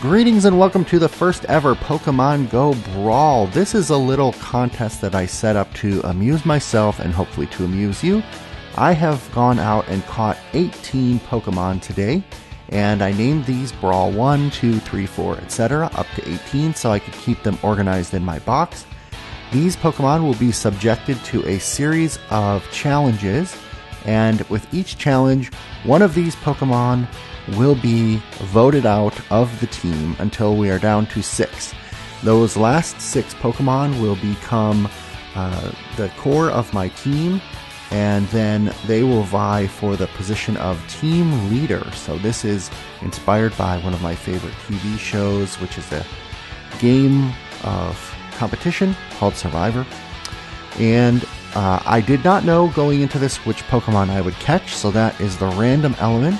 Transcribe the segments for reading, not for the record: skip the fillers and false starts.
Greetings and welcome to the first ever Pokemon GO Brawl. This is a little contest that I set up to amuse myself and hopefully to amuse you. I have gone out and caught 18 Pokemon today, and I named these Brawl 1, 2, 3, 4, etc. up to 18 so I could keep them organized in my box. These Pokemon will be subjected to a series of challenges, and with each challenge, one of these Pokemon will be voted out of the team until we are down to 6. Those last 6 Pokemon will become the core of my team, and then they will vie for the position of team leader. So this is inspired by one of my favorite TV shows, which is a game of competition called Survivor. And I did not know going into this which Pokemon I would catch, so that is the random element.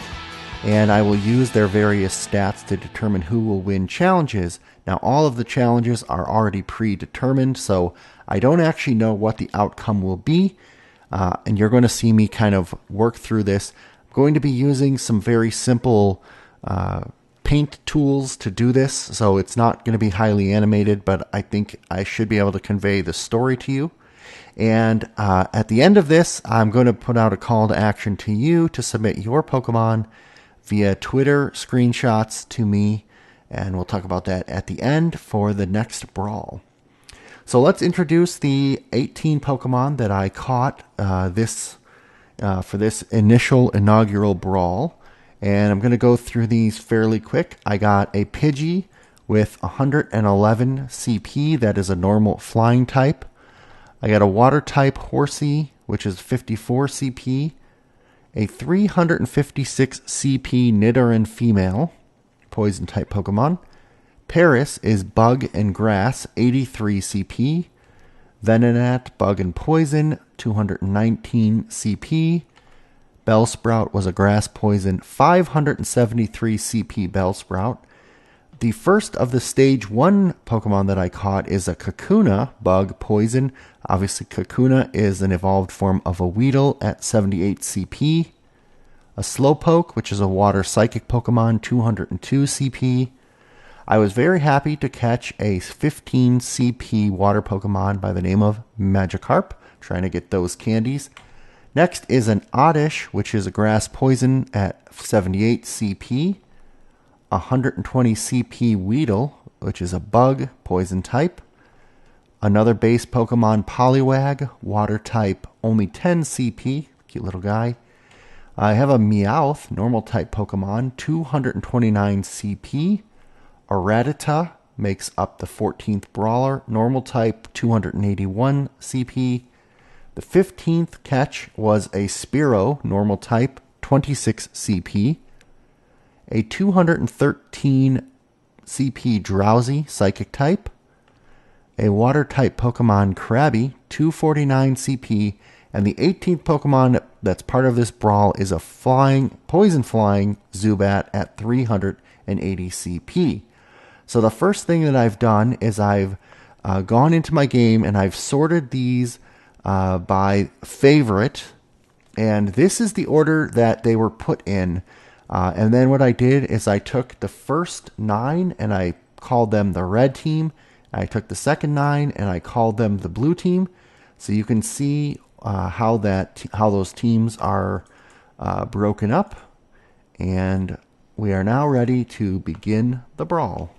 And I will use their various stats to determine who will win challenges. Now, all of the challenges are already predetermined, so I don't actually know what the outcome will be. And you're going to see me kind of work through this. I'm going to be using some very simple paint tools to do this, so it's not going to be highly animated, but I think I should be able to convey the story to you. And at the end of this, I'm going to put out a call to action to you to submit your Pokemon via Twitter screenshots to me, and we'll talk about that at the end for the next brawl. So let's introduce the 18 Pokemon that I caught for this inaugural brawl, and I'm going to go through these fairly quick. I got a Pidgey with 111 CP, that is a normal flying type. I got a water type Horsey, which is 54 CP. A 356 CP Nidoran female, poison type Pokemon. Paris is bug and grass, 83 CP. Venonat, bug and poison, 219 CP. Bellsprout was a grass poison, 573 CP Bellsprout. The first of the stage 1 Pokemon that I caught is a Kakuna, bug poison. Obviously, Kakuna is an evolved form of a Weedle at 78 CP. A Slowpoke, which is a water psychic Pokemon, 202 CP. I was very happy to catch a 15 CP water Pokemon by the name of Magikarp, trying to get those candies. Next is an Oddish, which is a grass poison at 78 CP. 120 CP Weedle, which is a bug, poison type. Another base Pokemon, Poliwag, water type, only 10 CP, cute little guy. I have a Meowth, normal type Pokemon, 229 CP. A Rattata makes up the 14th Brawler, normal type, 281 CP. The 15th catch was a Spearow, normal type, 26 CP. A 213 CP Drowsy, psychic type. A water type Pokemon Krabby, 249 CP. And the 18th Pokemon that's part of this brawl is a poison flying Zubat at 380 CP. So the first thing that I've done is I've gone into my game and I've sorted these by favorite. And this is the order that they were put in. And then what I did is I took the first 9 and I called them the red team. I took the second 9 and I called them the blue team. So you can see how those teams are broken up. And we are now ready to begin the brawl.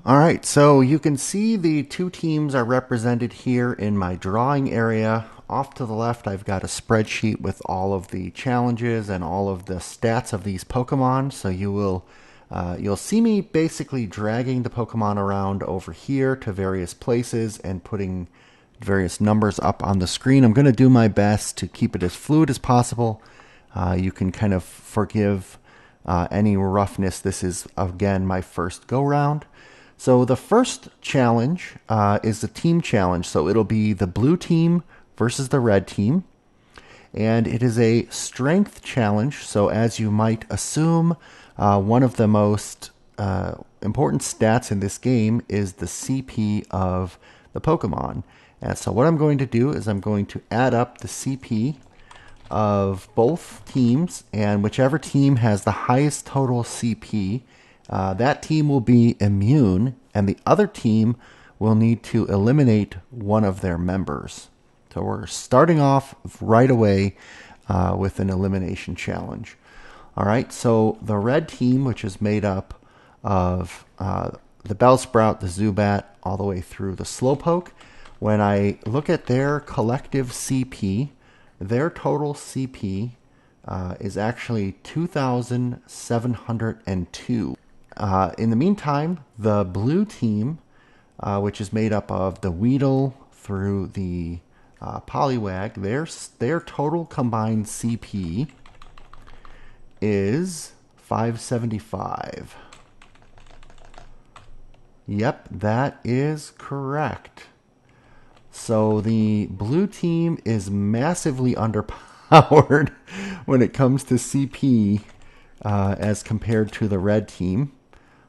Alright, so you can see the 2 teams are represented here in my drawing area. Off to the left, I've got a spreadsheet with all of the challenges and all of the stats of these Pokemon. So you'll see me basically dragging the Pokemon around over here to various places and putting various numbers up on the screen. I'm going to do my best to keep it as fluid as possible. You can kind of forgive any roughness. This is, again, my first go-round. So the first challenge is the team challenge. So it'll be the blue team versus the red team. And it is a strength challenge. So as you might assume, one of the most important stats in this game is the CP of the Pokemon. And so what I'm going to do is I'm going to add up the CP of both teams, and whichever team has the highest total CP that team will be immune, and the other team will need to eliminate one of their members. So we're starting off right away with an elimination challenge. All right, so the red team, which is made up of the Bellsprout, the Zubat, all the way through the Slowpoke, when I look at their collective CP, their total CP is actually 2,702. In the meantime, the blue team, which is made up of the Weedle through the Poliwag, their total combined CP is 575. Yep, that is correct. So the blue team is massively underpowered when it comes to CP as compared to the red team.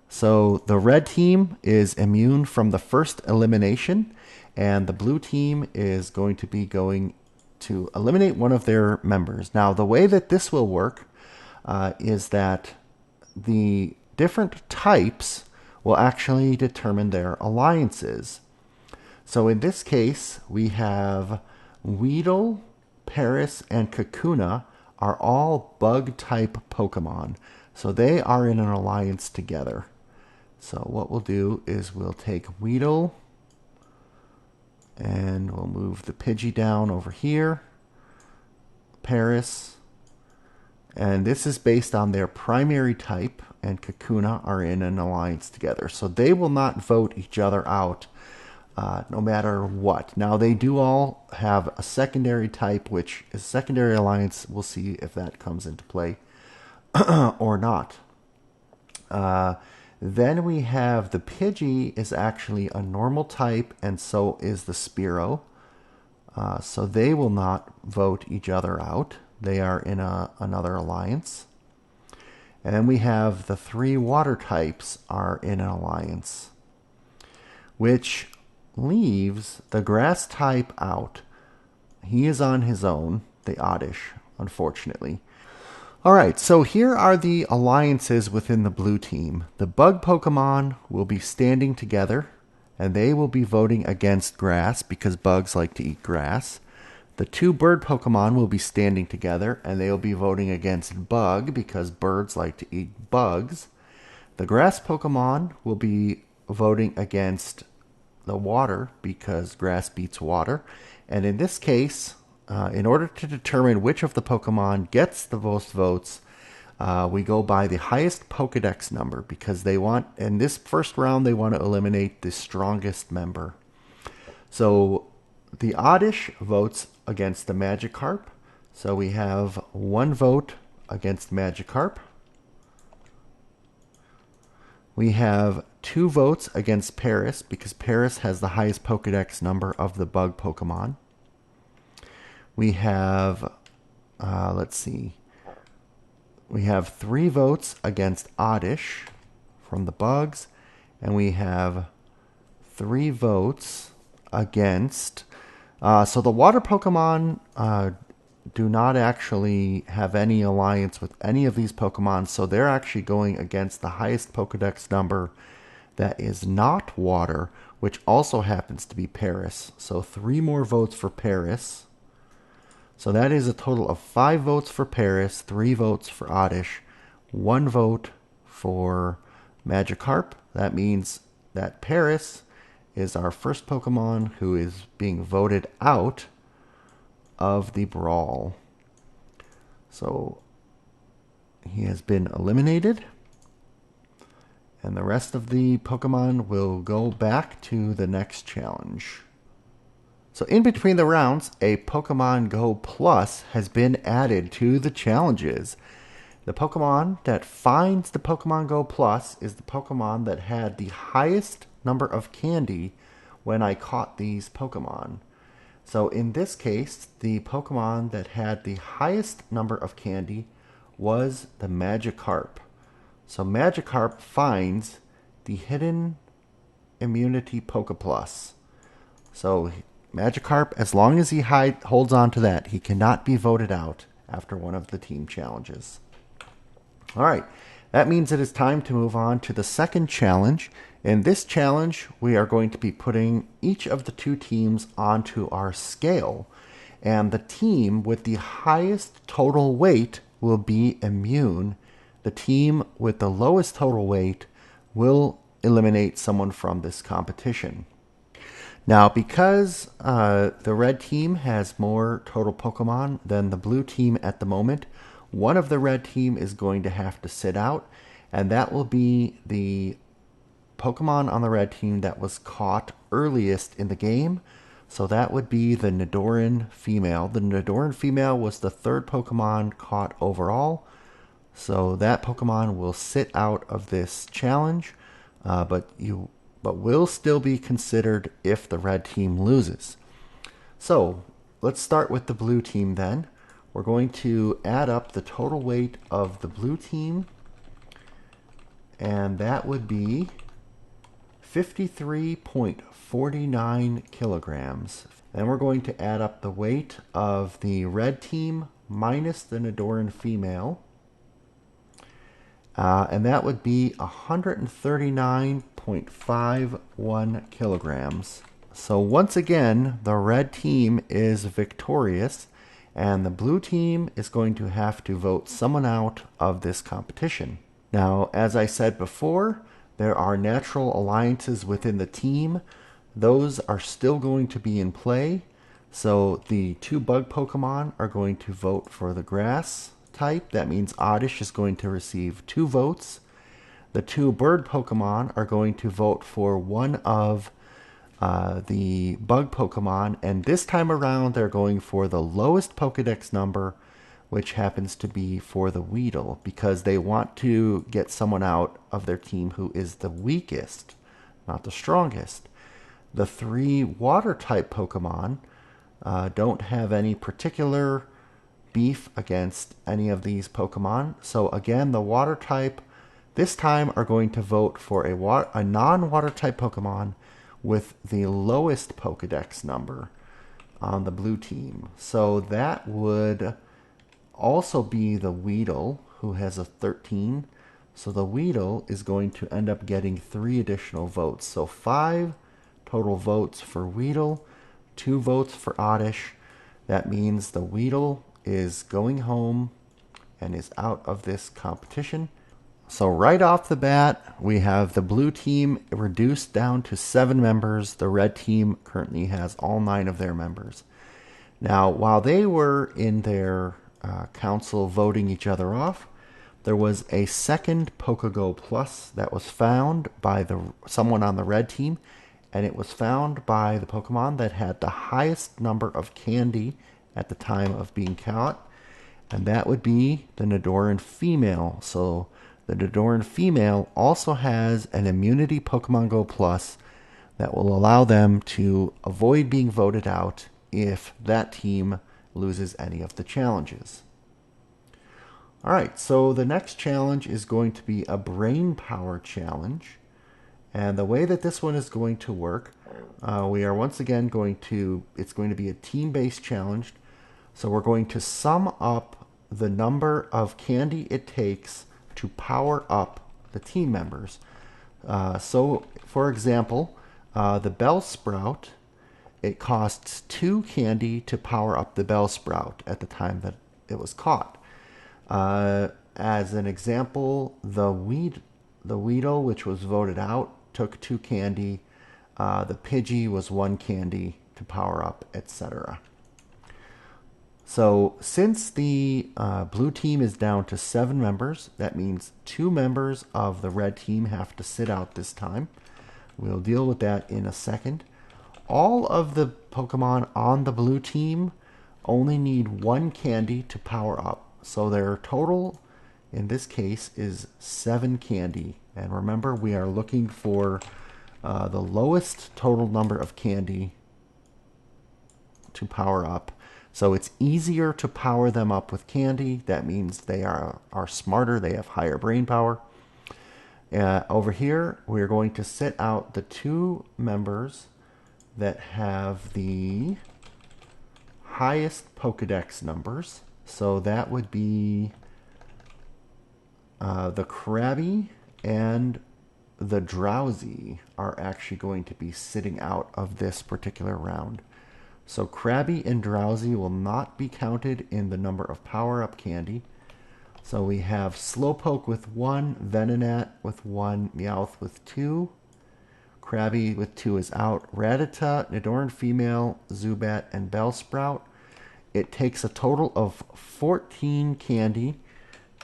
So the red team is immune from the first elimination, and the blue team is going to be going to eliminate one of their members. Now, the way that this will work is that the different types will actually determine their alliances. So in this case, we have Weedle, Paris, and Kakuna are all bug-type Pokemon. So they are in an alliance together. So what we'll do is we'll take Weedle, and we'll move the Pidgey down over here, Paris, and this is based on their primary type, and Kakuna are in an alliance together. So they will not vote each other out no matter what. Now, they do all have a secondary type, which is secondary alliance. We'll see if that comes into play or not. Then we have the Pidgey is actually a normal type, and so is the Spearow. So they will not vote each other out. They are in another alliance. And then we have the three water types are in an alliance, which leaves the grass type out. He is on his own, the Oddish, unfortunately. All right, so here are the alliances within the blue team. The bug Pokemon will be standing together, and they will be voting against grass because bugs like to eat grass. The two bird Pokemon will be standing together, and they will be voting against bug because birds like to eat bugs. The grass Pokemon will be voting against the water because grass beats water. And in this case, in order to determine which of the Pokemon gets the most votes, we go by the highest Pokedex number because they want, in this first round, they want to eliminate the strongest member. So the Oddish votes against the Magikarp. So we have one vote against Magikarp. We have two votes against Paris because Paris has the highest Pokedex number of the bug Pokemon. We have, let's see, we have three votes against Oddish from the bugs, and we have three votes against, so the water Pokemon do not actually have any alliance with any of these Pokemon, so they're actually going against the highest Pokedex number that is not water, which also happens to be Paris. So three more votes for Paris. So that is a total of 5 votes for Paris, 3 votes for Oddish, 1 vote for Magikarp. That means that Paris is our first Pokemon who is being voted out of the brawl. So he has been eliminated, and the rest of the Pokemon will go back to the next challenge. So in between the rounds, a Pokemon Go Plus has been added to the challenges. The Pokemon that finds the Pokemon Go Plus is the Pokemon that had the highest number of candy when I caught these Pokemon. So in this case, the Pokemon that had the highest number of candy was the Magikarp. So Magikarp finds the hidden immunity Pokeplus. So Magikarp, as long as he holds on to that, he cannot be voted out after one of the team challenges. All right, That means it is time to move on to the second challenge. In this challenge, we are going to be putting each of the two teams onto our scale. And the team with the highest total weight will be immune. The team with the lowest total weight will eliminate someone from this competition. Now, because the red team has more total Pokemon than the blue team at the moment, one of the red team is going to have to sit out, and that will be the Pokemon on the red team that was caught earliest in the game. So that would be the Nidoran female. The Nidoran female was the third Pokemon caught overall. So that Pokemon will sit out of this challenge, but will still be considered if the red team loses. So let's start with the blue team then. We're going to add up the total weight of the blue team, and that would be 53.49 kilograms. Then we're going to add up the weight of the red team minus the Nidoran female, and that would be 139.51 kilograms. So once again, the red team is victorious, and the blue team is going to have to vote someone out of this competition. Now, as I said before, there are natural alliances within the team. Those are still going to be in play. So the two bug Pokemon are going to vote for the grass type. That means Oddish is going to receive 2 votes. The two bird Pokemon are going to vote for one of the bug Pokemon, and this time around they're going for the lowest Pokedex number, which happens to be for the Weedle, because they want to get someone out of their team who is the weakest, not the strongest. The 3 water type Pokemon don't have any particular beef against any of these Pokemon. So again, the water type this time are going to vote for a non-water type Pokemon with the lowest Pokedex number on the blue team. So that would also be the Weedle, who has a 13. So the Weedle is going to end up getting 3 additional votes. So 5 total votes for Weedle, 2 votes for Oddish. That means the Weedle is going home and is out of this competition. So right off the bat, we have the blue team reduced down to 7 members. The red team currently has all 9 of their members. Now, while they were in their council voting each other off, there was a second PokeGo Plus that was found by someone on the red team, and it was found by the Pokemon that had the highest number of candy at the time of being caught, and that would be the Nidoran female. So the Nidoran female also has an immunity Pokemon Go Plus that will allow them to avoid being voted out if that team loses any of the challenges. Alright, so the next challenge is going to be a brain power challenge. And the way that this one is going to work, we are once again it's going to be a team-based challenge. So we're going to sum up the number of candy it takes to power up the team members. So, for example, the Bellsprout, it costs 2 candy to power up the Bellsprout at the time that it was caught. As an example, the Weedle, which was voted out, took 2 candy. The Pidgey was 1 candy to power up, etc. So since the blue team is down to 7 members, that means 2 members of the red team have to sit out this time. We'll deal with that in a second. All of the Pokemon on the blue team only need 1 candy to power up. So their total, in this case, is 7 candy. And remember, we are looking for the lowest total number of candy to power up. So it's easier to power them up with candy. That means they are smarter. They have higher brain power. Over here, we're going to sit out the 2 members that have the highest Pokedex numbers. So that would be the Krabby and the Drowsy are actually going to be sitting out of this particular round. So Krabby and Drowsy will not be counted in the number of power-up candy. So we have Slowpoke with 1, Venonat with 1, Meowth with 2, Krabby with 2 is out, Rattata, Nidoran Female, Zubat, and Bellsprout. It takes a total of 14 candy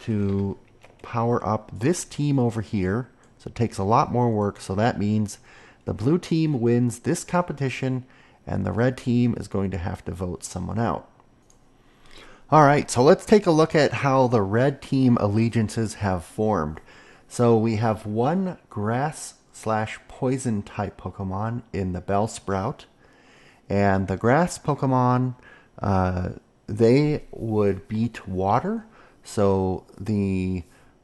to power up this team over here. So it takes a lot more work. So that means the blue team wins this competition and the red team is going to have to vote someone out. Alright, so let's take a look at how the red team allegiances have formed. So we have one grass/poison type Pokemon in the Bellsprout. And the grass Pokemon, they would beat water. So the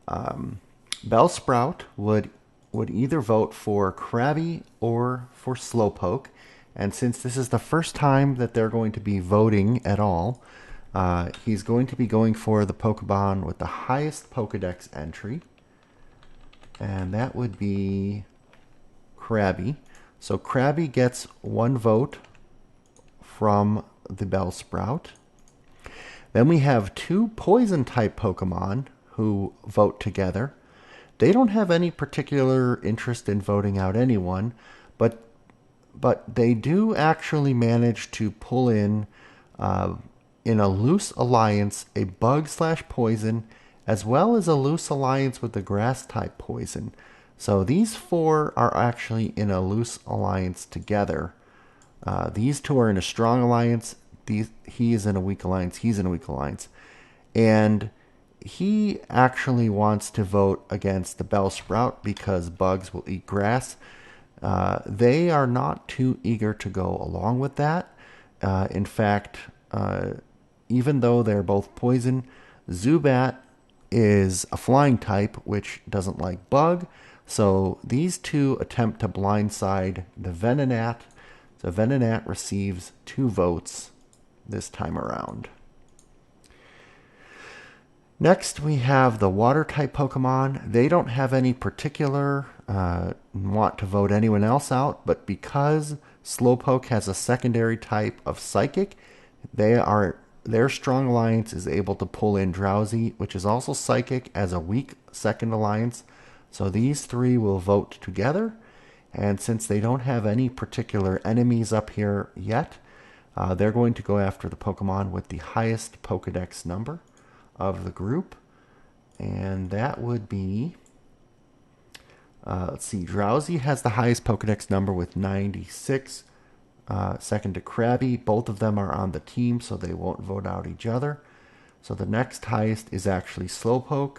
Bellsprout would either vote for Krabby or for Slowpoke. And since this is the first time that they're going to be voting at all, he's going to be going for the Pokemon with the highest Pokedex entry. And that would be Krabby. So Krabby gets 1 vote from the Bellsprout. Then we have 2 poison-type Pokemon who vote together. They don't have any particular interest in voting out anyone, but they do actually manage to pull in a loose alliance, a bug/poison, as well as a loose alliance with the grass-type poison. So these 4 are actually in a loose alliance together. These 2 are in a strong alliance. He is in a weak alliance. He's in a weak alliance. And he actually wants to vote against the Bellsprout because bugs will eat grass. They are not too eager to go along with that. In fact, even though they're both poison, Zubat is a flying type, which doesn't like bug. So these 2 attempt to blindside the Venonat. So Venonat receives 2 votes this time around. Next, we have the water-type Pokemon. They don't have any particular want to vote anyone else out, but because Slowpoke has a secondary type of Psychic, their strong alliance is able to pull in Drowsy, which is also Psychic, as a weak second alliance. So these 3 will vote together, and since they don't have any particular enemies up here yet, they're going to go after the Pokemon with the highest Pokedex number of the group, and that would be, let's see, Drowsy has the highest Pokedex number with 96, second to Krabby. Both of them are on the team, so they won't vote out each other. So the next highest is actually Slowpoke.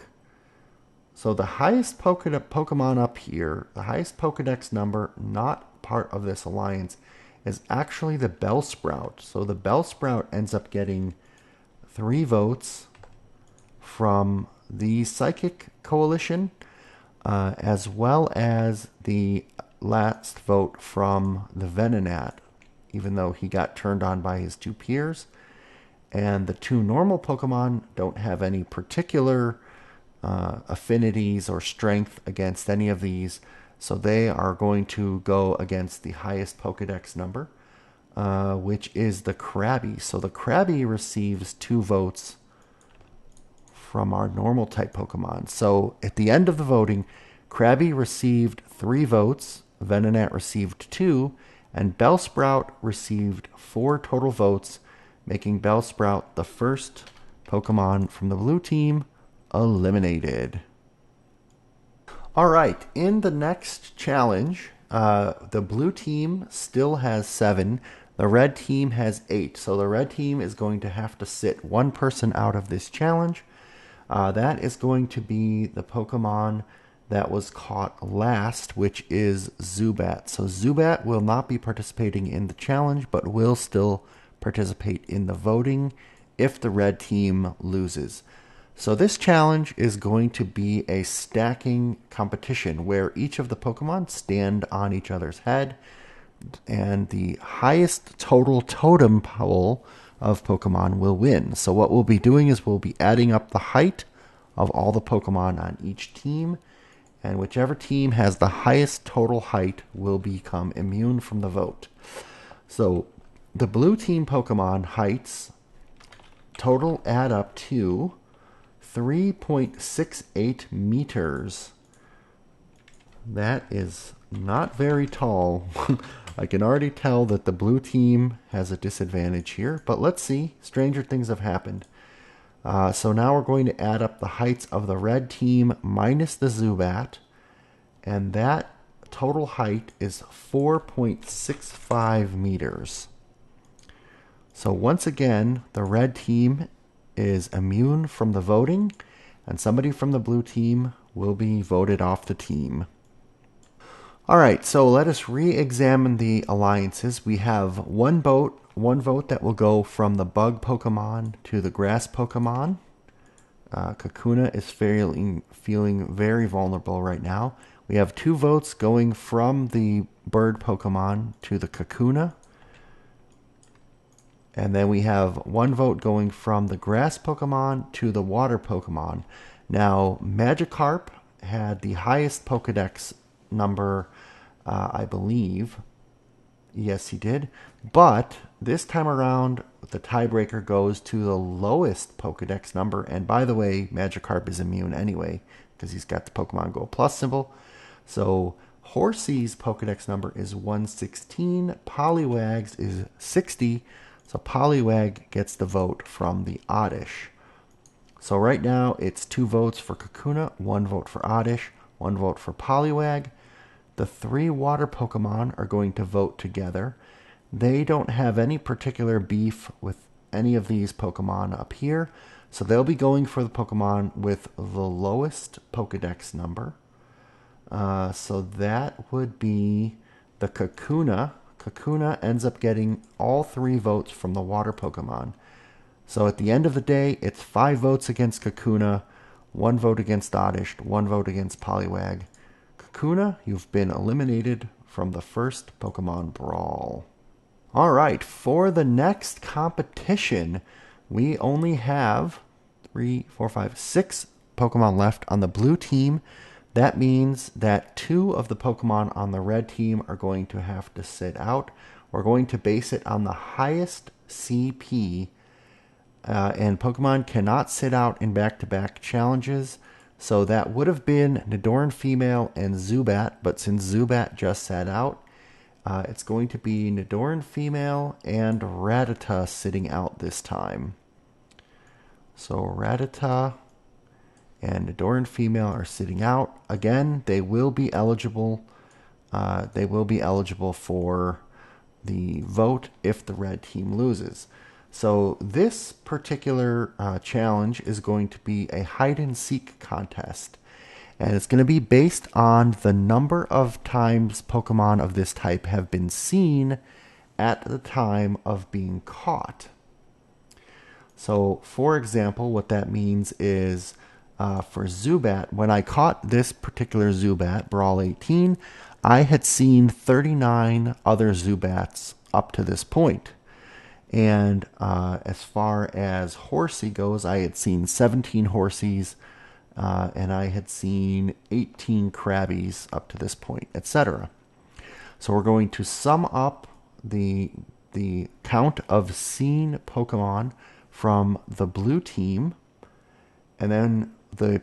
So the highest Pokemon up here, the highest Pokedex number, not part of this alliance, is actually the Bellsprout. So the Bellsprout ends up getting 3 votes from the Psychic Coalition, as well as the last vote from the Venonat, even though he got turned on by his 2 peers. And the 2 normal Pokemon don't have any particular affinities or strength against any of these, so they are going to go against the highest Pokedex number, which is the Krabby. So the Krabby receives 2 votes from our normal type Pokemon. So at the end of the voting, Krabby received 3 votes, Venonat received 2, and Bellsprout received 4 total votes, making Bellsprout the first Pokemon from the blue team eliminated. Alright, in the next challenge, the blue team still has 7, the red team has 8. So the red team is going to have to sit 1 person out of this challenge. That is going to be the Pokemon that was caught last, which is Zubat. So Zubat will not be participating in the challenge, but will still participate in the voting if the red team loses. So this challenge is going to be a stacking competition where each of the Pokemon stand on each other's head, and the highest total totem pole of Pokemon will win. So what we'll be doing is we'll be adding up the height of all the Pokemon on each team, and whichever team has the highest total height will become immune from the vote. So the blue team Pokemon heights total add up to 3.68 meters. That is not very tall. I can already tell that the blue team has a disadvantage here, but let's see. Stranger things have happened. So now we're going to add up the heights of the red team minus the Zubat, and that total height is 4.65 meters. So once again, the red team is immune from the voting, and somebody from the blue team will be voted off the team. Alright, so let us re-examine the alliances. We have one vote that will go from the bug Pokemon to the grass Pokemon. Kakuna is feeling very vulnerable right now. We have 2 votes going from the bird Pokemon to the Kakuna. And then we have 1 vote going from the grass Pokemon to the water Pokemon. Now, Magikarp had the highest Pokedex number, I believe. Yes, he did. But this time around, the tiebreaker goes to the lowest Pokedex number. And by the way, Magikarp is immune anyway, because he's got the Pokemon Go Plus symbol. So Horsey's Pokedex number is 116. Poliwag's is 60. So Poliwag gets the vote from the Oddish. So right now it's 2 votes for Kakuna, 1 vote for Oddish, 1 vote for Poliwag. The 3 water Pokemon are going to vote together. They don't have any particular beef with any of these Pokemon up here, so they'll be going for the Pokemon with the lowest Pokedex number. So that would be the Kakuna. Kakuna ends up getting all 3 votes from the water Pokemon. So at the end of the day, it's 5 votes against Kakuna, 1 vote against Oddish, 1 vote against Poliwag. Kakuna, you've been eliminated from the first Pokemon Brawl. Alright, for the next competition, we only have 6 Pokemon left on the blue team. That means that 2 of the Pokemon on the red team are going to have to sit out. We're going to base it on the highest CP, and Pokemon cannot sit out in back-to-back challenges. So that would have been Nidoran Female and Zubat, but since Zubat just sat out, it's going to be Nidoran Female and Rattata sitting out this time. So Rattata and Nidoran Female are sitting out. Again, they will be eligible. They will be eligible for the vote if the red team loses. So this particular challenge is going to be a hide-and-seek contest. And it's going to be based on the number of times Pokemon of this type have been seen at the time of being caught. So, for example, what that means is for Zubat, when I caught this particular Zubat, Brawl 18, I had seen 39 other Zubats up to this point. And as far as Horsey goes, I had seen 17 Horseys, and I had seen 18 Krabbies up to this point, etc. So we're going to sum up the count of seen Pokemon from the blue team, and then the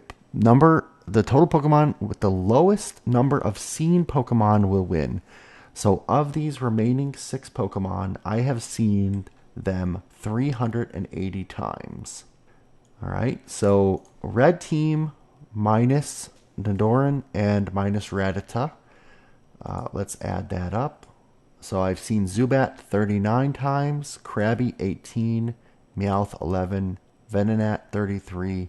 total Pokemon with the lowest number of seen Pokemon will win. So of these remaining 6 Pokemon, I have seen them 380 times. Alright, so red team minus Nidoran and minus Rattata. Let's add that up. So I've seen Zubat 39 times, Krabby 18, Meowth 11, Venonat 33,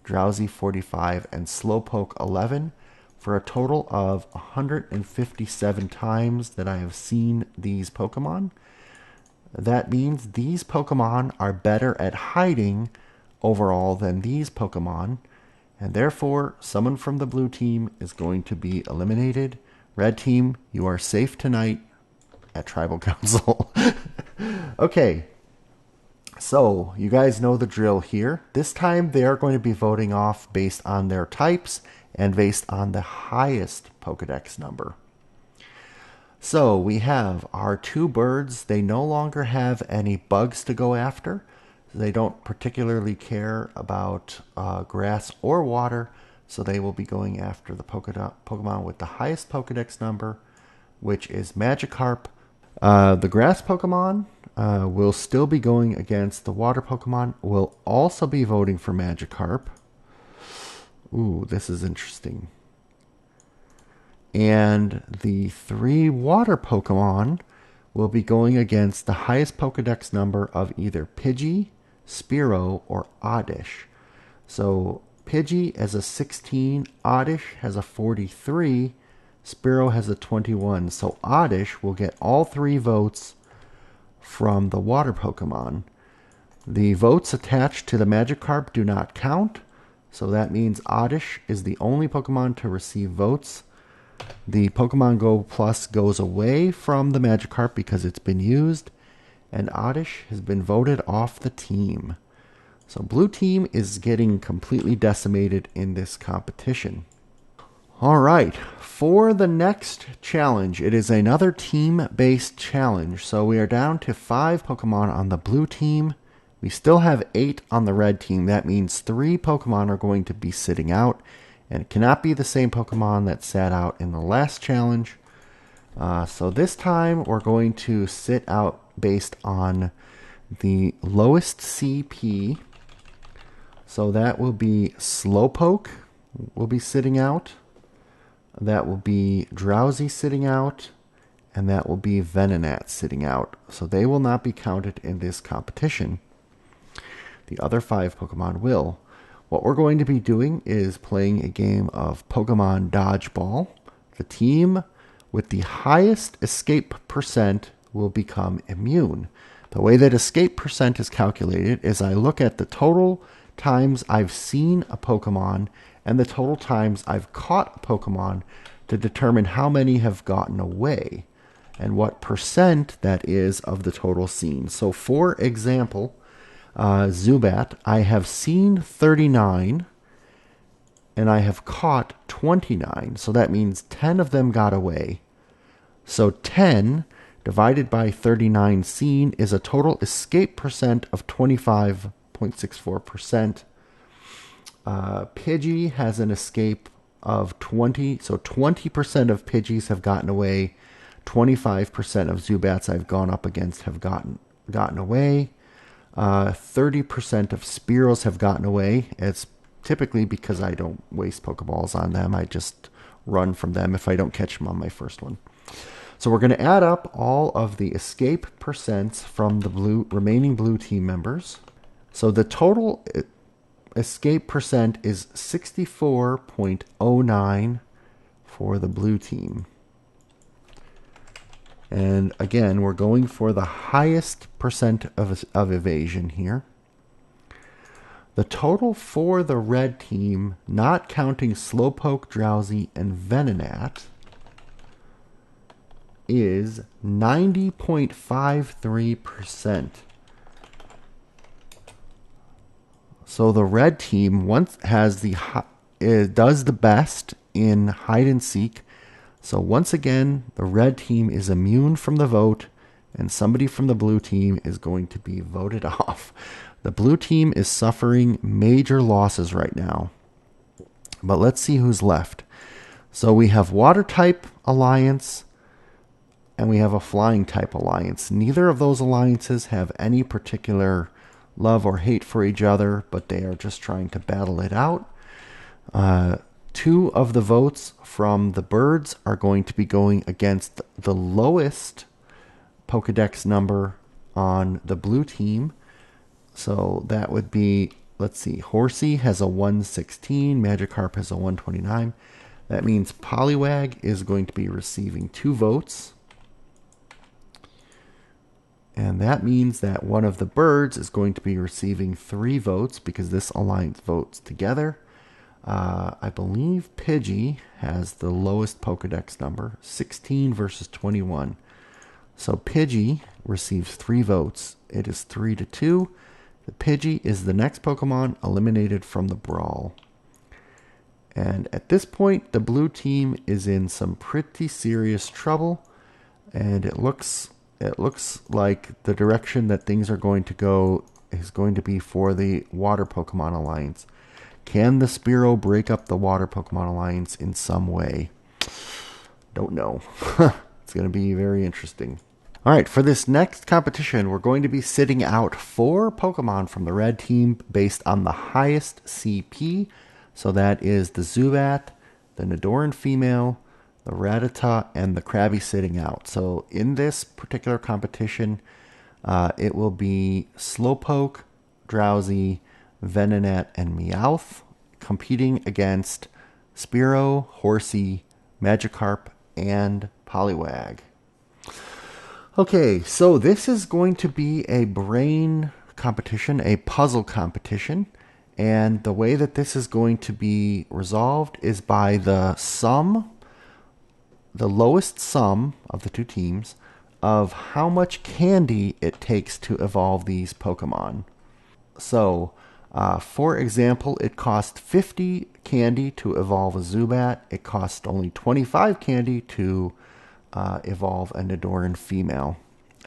Drowsy 45, and Slowpoke 11, for a total of 157 times that I have seen these Pokemon. That means these Pokemon are better at hiding overall than these Pokemon, and therefore someone from the blue team is going to be eliminated. Red team, you are safe tonight at Tribal Council. Okay, So, you guys know the drill here. This time they are going to be voting off based on their types and based on the highest Pokedex number. So, we have our two birds. They no longer have any bugs to go after. They don't particularly care about grass or water, so they will be going after the Pokemon with the highest Pokedex number, which is Magikarp. The grass Pokemon will still be going against the water Pokemon. Will also be voting for Magikarp. Ooh, this is interesting. And the three water Pokemon will be going against the highest Pokedex number of either Pidgey, Spearow, or Oddish. So Pidgey has a 16, Oddish has a 43, Spearow has a 21. So Oddish will get all three votes from the water Pokemon. The votes attached to the Magikarp do not count, so that means Oddish is the only Pokemon to receive votes. The Pokemon Go Plus goes away from the Magikarp because it's been used, and Oddish has been voted off the team. So blue team is getting completely decimated in this competition. All right, for the next challenge, it is another team-based challenge. So we are down to 5 Pokemon on the blue team. We still have 8 on the red team. That means 3 Pokemon are going to be sitting out, and it cannot be the same Pokemon that sat out in the last challenge. So this time we're going to sit out based on the lowest CP. So that will be Slowpoke will be sitting out. That will be Drowsy sitting out. And that will be Venonat sitting out. So they will not be counted in this competition. The other 5 Pokemon will. What we're going to be doing is playing a game of Pokemon Dodgeball. The team with the highest escape percent will become immune. The way that escape percent is calculated is I look at the total times I've seen a Pokemon and the total times I've caught a Pokemon to determine how many have gotten away and what percent that is of the total seen. So for example, Zubat, I have seen 39 and I have caught 29. So that means 10 of them got away. So 10 divided by 39 seen is a total escape percent of 25.64%. Pidgey has an escape of 20. So 20% of Pidgeys have gotten away. 25% of Zubats I've gone up against have gotten away. 30% of Spearows have gotten away. It's typically because I don't waste Pokeballs on them. I just run from them if I don't catch them on my first one. So we're going to add up all of the escape percents from the remaining blue team members. So the total escape percent is 64.09 for the blue team. And again, we're going for the highest percent of evasion here. The total for the red team, not counting Slowpoke, Drowsy, and Venonat, is 90.53%. So the red team does the best in hide and seek. So once again, the red team is immune from the vote, and somebody from the blue team is going to be voted off. The blue team is suffering major losses right now. But let's see who's left. So we have Water type Alliance, and we have a Flying type Alliance. Neither of those alliances have any particular love or hate for each other, but they are just trying to battle it out. 2 of the votes from the birds are going to be going against the lowest Pokedex number on the blue team. So that would be, let's see, Horsey has a 116, Magikarp has a 129. That means Poliwag is going to be receiving 2 votes. And that means that one of the birds is going to be receiving 3 votes because this alliance votes together. I believe Pidgey has the lowest Pokedex number, 16 versus 21. So Pidgey receives 3 votes. It is 3-2. The Pidgey is the next Pokemon eliminated from the Brawl. And at this point, the blue team is in some pretty serious trouble. And it looks like the direction that things are going to go is going to be for the Water Pokemon Alliance. Can the Spearow break up the Water Pokemon Alliance in some way? Don't know. It's going to be very interesting. All right, for this next competition, we're going to be sitting out 4 Pokemon from the red team based on the highest CP. So that is the Zubat, the Nidoran female, the Rattata, and the Krabby sitting out. So in this particular competition, it will be Slowpoke, Drowsy, Venonat, and Meowth competing against Spearow, Horsey, Magikarp, and Poliwag. Okay, so this is going to be a brain competition, a puzzle competition. And the way that this is going to be resolved is by the lowest sum of the 2 teams of how much candy it takes to evolve these Pokemon. So, for example, it cost 50 candy to evolve a Zubat. It cost only 25 candy to evolve a Nidoran female,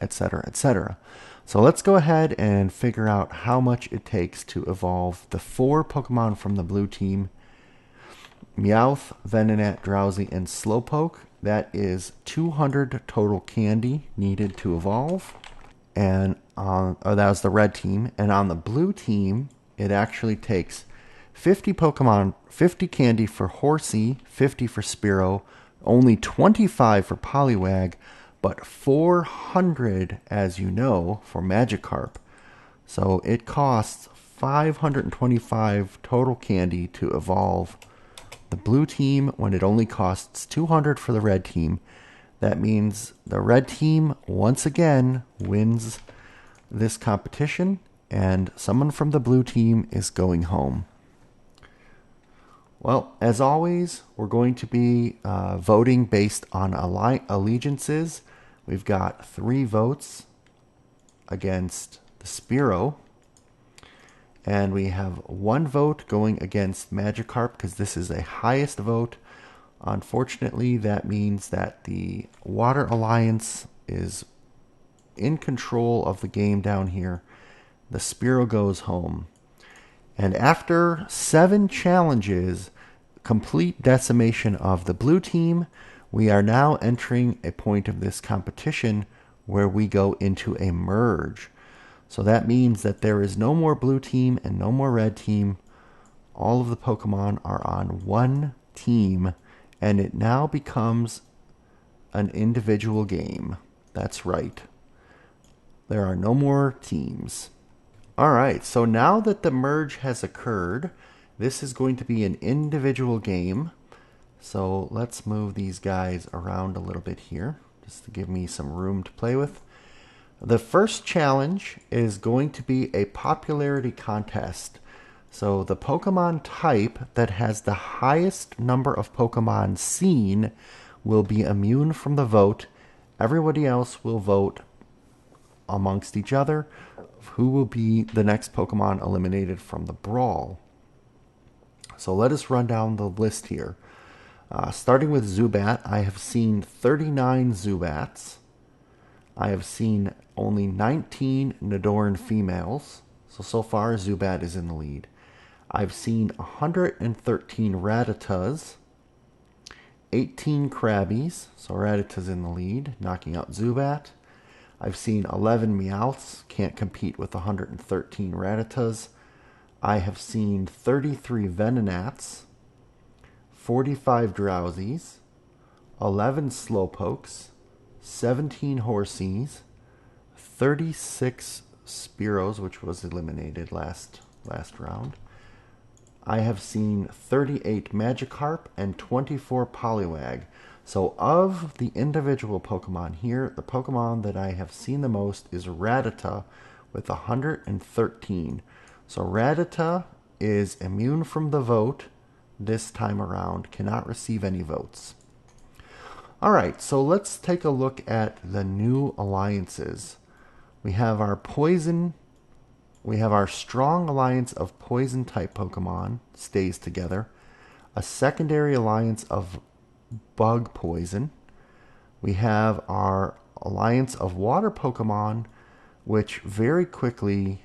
etc., etc. So let's go ahead and figure out how much it takes to evolve the 4 Pokemon from the blue team. Meowth, Venonat, Drowsy, and Slowpoke. That is 200 total candy needed to evolve. And that was the red team. And on the blue team, it actually takes 50 candy for Horsey, 50 for Spearow, only 25 for Poliwag, but 400, as you know, for Magikarp. So it costs 525 total candy to evolve the blue team when it only costs 200 for the red team. That means the red team once again wins this competition, and someone from the blue team is going home. Well, as always, we're going to be voting based on allegiances. We've got 3 votes against the Spearow. And we have 1 vote going against Magikarp because this is a highest vote. Unfortunately, that means that the Water Alliance is in control of the game down here. The Spearow goes home. And after 7 challenges, complete decimation of the blue team, we are now entering a point of this competition where we go into a merge. So that means that there is no more blue team and no more red team. All of the Pokemon are on one team, and it now becomes an individual game. That's right. There are no more teams. Alright, so now that the merge has occurred, this is going to be an individual game. So let's move these guys around a little bit here, just to give me some room to play with. The first challenge is going to be a popularity contest. So the Pokemon type that has the highest number of Pokemon seen will be immune from the vote. Everybody else will vote amongst each other who will be the next Pokemon eliminated from the Brawl. So let us run down the list here. Starting with Zubat, I have seen 39 Zubats. I have seen only 19 Nidoran females. So far Zubat is in the lead. I've seen 113 Rattatas, 18 Krabbies, so Rattata's in the lead, knocking out Zubat. I've seen 11 Meowths, can't compete with 113 Rattatas. I have seen 33 Venonats, 45 Drowsies, 11 Slowpokes, 17 Horseys, 36 Spearows, which was eliminated last round. I have seen 38 Magikarp and 24 Poliwag. So of the individual Pokemon here, the Pokemon that I have seen the most is Rattata with 113. So Rattata is immune from the vote this time around, cannot receive any votes. Alright, so let's take a look at the new alliances. We have our Poison we have our strong alliance of poison-type Pokemon stays together. A secondary alliance of bug poison. We have our alliance of water Pokemon, which very quickly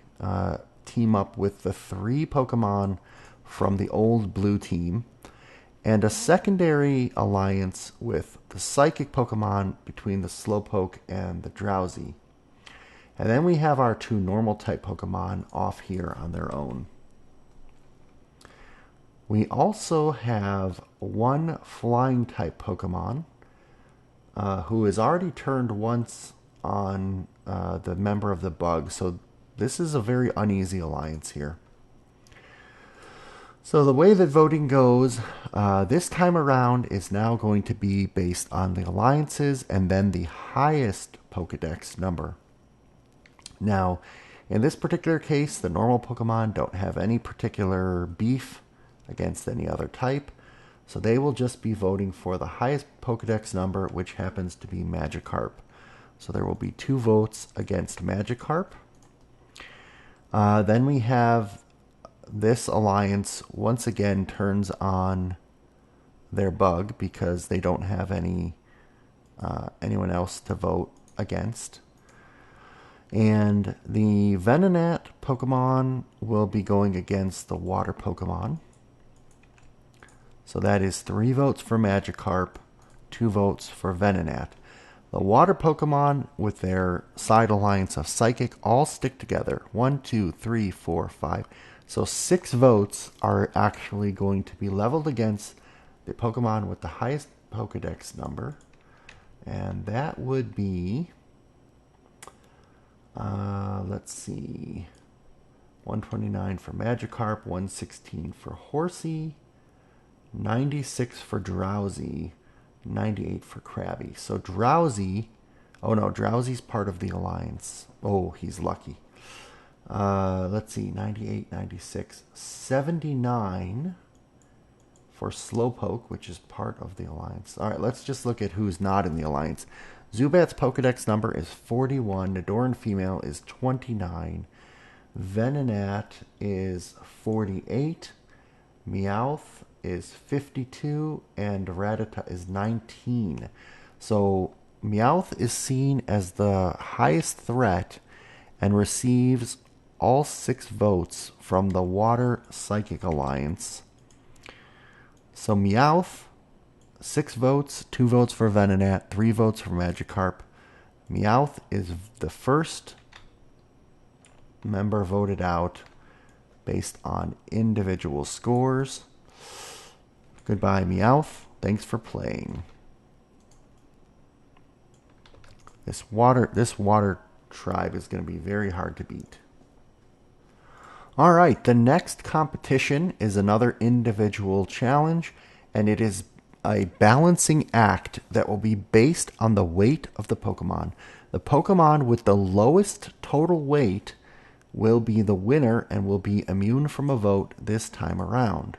team up with the 3 Pokemon from the old blue team. And a secondary alliance with the psychic Pokemon between the Slowpoke and the Drowsy. And then we have our 2 normal type Pokemon off here on their own. We also have 1 flying type Pokemon who has already turned once on the member of the bug. So this is a very uneasy alliance here. So the way that voting goes this time around is now going to be based on the alliances and then the highest Pokedex number. Now, in this particular case, the normal Pokemon don't have any particular beef against any other type, so they will just be voting for the highest Pokedex number, which happens to be Magikarp. So there will be 2 votes against Magikarp. Then we have this alliance once again turns on their bug because they don't have anyone else to vote against. And the Venonat Pokemon will be going against the water Pokemon. So that is 3 votes for Magikarp, 2 votes for Venonat. The water Pokemon with their side alliance of Psychic all stick together. 1, 2, 3, 4, 5. So 6 votes are actually going to be leveled against the Pokemon with the highest Pokedex number. And that would be, let's see, 129 for Magikarp, 116 for Horsey, 96 for Drowsy, 98 for Krabby. So Drowsy, oh no, Drowsy's part of the alliance. Oh, he's lucky. Let's see, 98, 96, 79 for Slowpoke, which is part of the alliance. All right, let's just look at who's not in the alliance. Zubat's Pokedex number is 41. Nidoran female is 29. Venonat is 48. Meowth is 52. And Rattata is 19. So Meowth is seen as the highest threat and receives all 6 votes from the Water Psychic Alliance. So Meowth, 6 votes, 2 votes for Venonat, 3 votes for Magikarp. Meowth is the first member voted out based on individual scores. Goodbye, Meowth. Thanks for playing. This water tribe is going to be very hard to beat. All right, the next competition is another individual challenge, and it is a balancing act that will be based on the weight of the Pokemon. The Pokemon with the lowest total weight will be the winner and will be immune from a vote this time around.